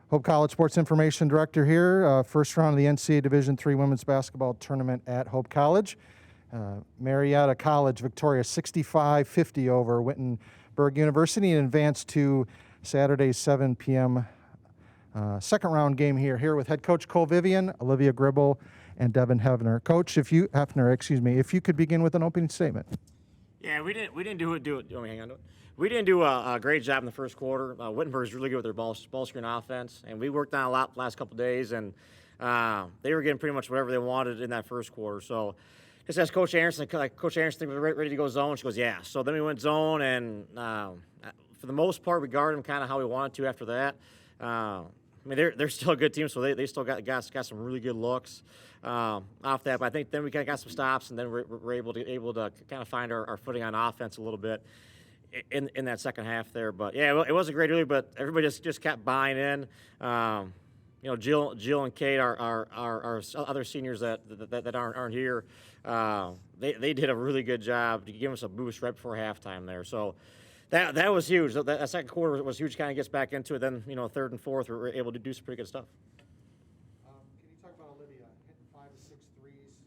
Hope College Sports Information Director here. First round of the NCAA Division III Women's Basketball Tournament at Hope College. Marietta College victorious 65-50 over Wittenberg University and advanced to Saturday's 7 p.m. Second round game here with head coach Cole Vivian, Olivia Gribble, and Devin Hefner. Coach, if you could begin with an opening statement. Yeah, we didn't do it. Hang on. We didn't do a great job in the first quarter. Wittenberg's really good with their ball screen offense, and we worked on a lot the last couple of days, and they were getting pretty much whatever they wanted in that first quarter. So just as Coach Aronson was ready to go zone, she goes, yeah. So then we went zone, and for the most part, we guarded them kind of how we wanted to after that. I mean, they're still a good team, so they still got some really good looks off that. But I think then we kind of got some stops, and then we're able to kind of find our footing on offense a little bit in that second half there. But yeah, it wasn't great early, but everybody just kept buying in. Jill and Kate, our other seniors that aren't here, they did a really good job to give us a boost right before halftime there. So that was huge. That second quarter was huge. Kind of gets back into it. Then third and fourth, we were able to do some pretty good stuff. Can you talk about Olivia hitting 5 of 6 threes?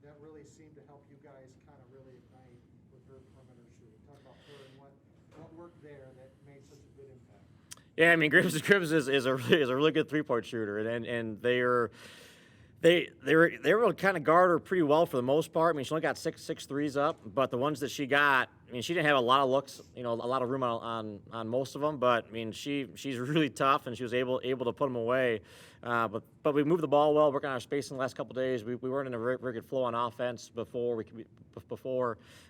That really seemed to help you guys kind of really ignite with her perimeter shooting. Talk about her and what worked there that made such a good impact. Yeah, I mean, Gribbs is a really good 3-point shooter, and they were able to kind of guard her pretty well for the most part. I mean, she only got six threes up, but the ones that she got, I mean, she didn't have a lot of looks, a lot of room on most of them. But I mean, she's really tough, and she was able to put them away. But we moved the ball well, working on our spacing the last couple of days. We weren't in a very good flow on offense before.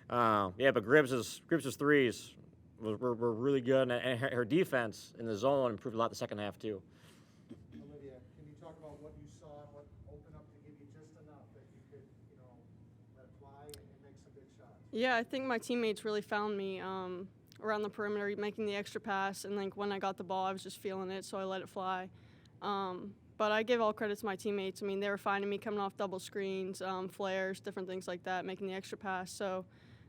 But Gribbs' threes were really good, and her defense in the zone improved a lot the second half too. Olivia, can you talk about what you saw and what opened up to give you just enough that you could, let it fly and make some big shots? Yeah, I think my teammates really found me around the perimeter, making the extra pass, and like when I got the ball, I was just feeling it, so I let it fly. But I give all credit to my teammates. I mean, they were finding me coming off double screens, flares, different things like that, making the extra pass. So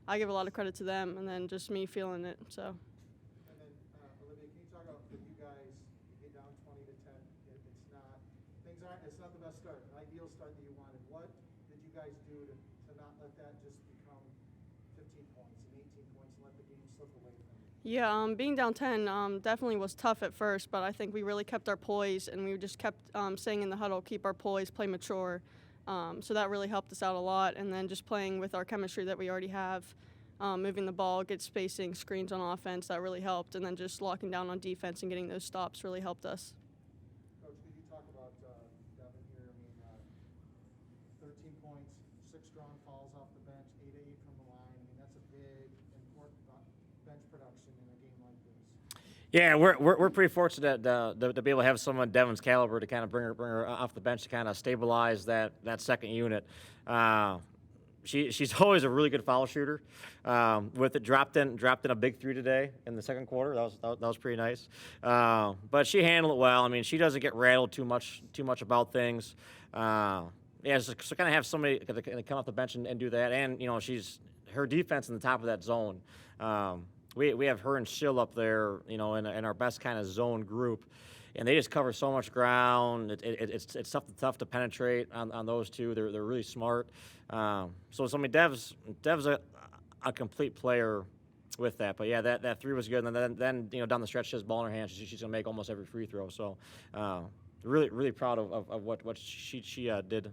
I give a lot of credit to them, and then just me feeling it. So. And then, Olivia, can you talk about for you guys? You get down 20-10. It's not the best start, an ideal start that you wanted. What did you guys do to not let that just become 15 points and 18 points and let the game slip away from you? Yeah, being down 10 definitely was tough at first, but I think we really kept our poise, and we just kept saying in the huddle, keep our poise, play mature. So that really helped us out a lot, and then just playing with our chemistry that we already have, moving the ball, get spacing, screens on offense, that really helped, and then just locking down on defense and getting those stops really helped us. Coach, could you talk about Devin here? I mean, 13 points, 6 drawn fouls off the bench, 8 of 8 from the line. I mean, that's a big, important bench production in a game like this. Yeah, we're pretty fortunate to be able to have someone Devin's caliber to kind of bring her off the bench to kind of stabilize that second unit. She's always a really good foul shooter. With it dropped in a big 3 today in the second quarter. That was pretty nice. But she handled it well. I mean, she doesn't get rattled too much about things. So kind of have somebody come off the bench and do that. And she's her defense in the top of that zone. We have her and Shill up there, in our best kind of zone group, and they just cover so much ground. It's tough to penetrate on those two. They're really smart. So I mean, Dev's a complete player with that. But yeah, that 3 was good. And then down the stretch, she has the ball in her hand. She's gonna make almost every free throw. So really proud of what she did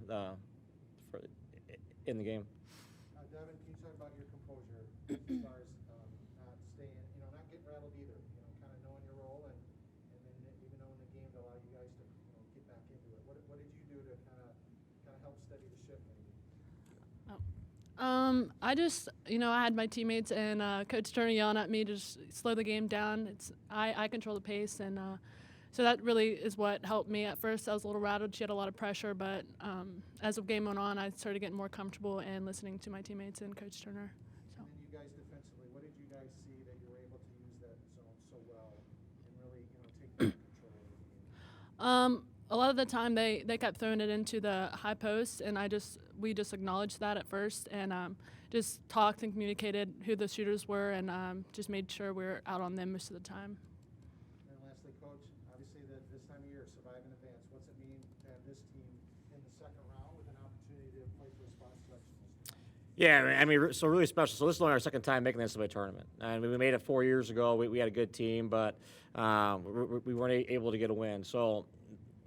in the game. Devin, can you talk about your composure as far as not staying, not getting rattled either? Kind of knowing your role and then even knowing the game to allow you guys to get back into it. What did you do to kind of help steady the ship maybe? I just, I had my teammates and Coach Turner yelling at me to just slow the game down. I control the pace, and so that really is what helped me. At first, I was a little rattled. She had a lot of pressure, but as the game went on, I started getting more comfortable and listening to my teammates and Coach Turner. So. And then you guys defensively, what did you guys see that you were able to use that zone so well and really, take back control of the game? A lot of the time they kept throwing it into the high post, and we just acknowledged that at first, and just talked and communicated who the shooters were, and just made sure we were out on them most of the time. And then lastly, Coach, obviously this time of year, survive and advance. What's it mean to have this team in the second round with an opportunity to play for a spot in sectionals? Yeah, I mean, so really special. So this is only our second time making the NCAA tournament, and we made it 4 years ago. We had a good team, but we weren't able to get a win. So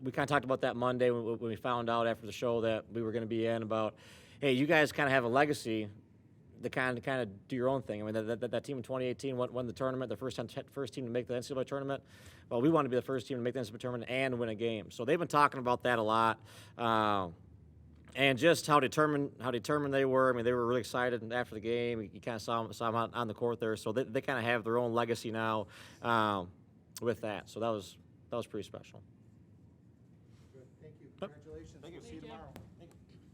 we kind of talked about that Monday when we found out after the show that we were going to be in about, hey, you guys kind of have a legacy to kind of do your own thing. I mean, that team in 2018 won the tournament, the first team to make the NCAA tournament. Well, we want to be the first team to make the NCAA tournament and win a game. So they've been talking about that a lot. And just how determined they were. I mean, they were really excited after the game. You kind of saw them on the court there. So they kind of have their own legacy now with that. So that was pretty special.